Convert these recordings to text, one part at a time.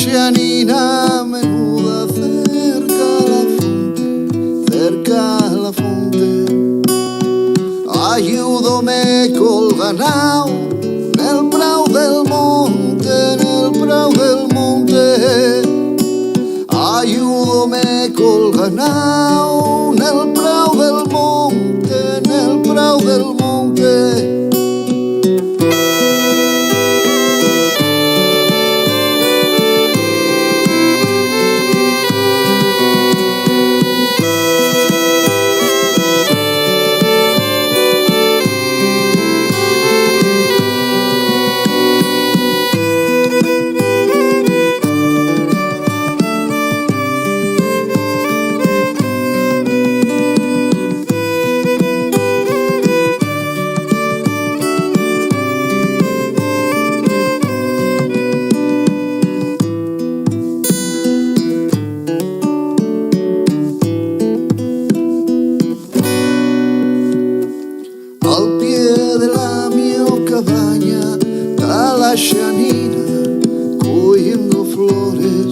Xianina menuda cerca a la fonte, ayúdame col ganao nel prau del monte, ayúdame col ganao nel prau del monte. Al pie de la mia cabaña está la Xianina cogiendo flores.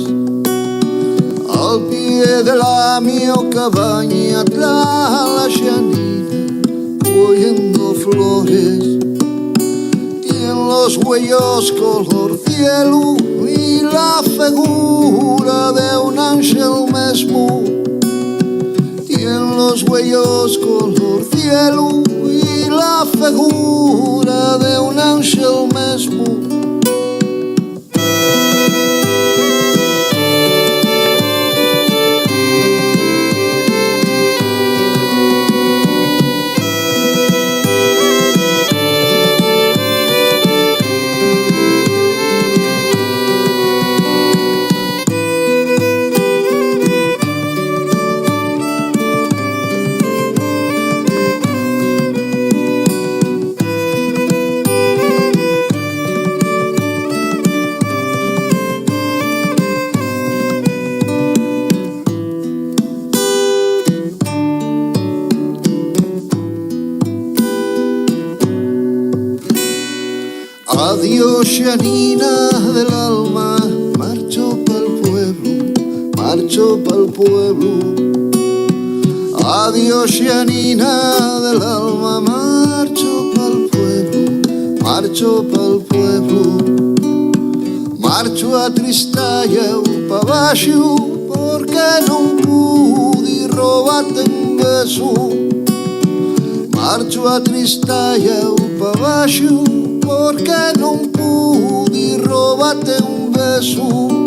Al pie de la mia cabaña está la Xianina cogiendo flores. Y en los huellos color cielo y la figura de un ángel mesmo. Y en los huellos color cielo y la figura de un ángel mesmo. Adiós, Xianina del alma, marcho pa'l pueblo. Adiós, Xianina del alma, marcho pa'l pueblo. Marcho a Tristalla pa' baixo, porque non pude robarte un beso. Marcho a Tristalla pa' baixo, porque non pude robarte un beso.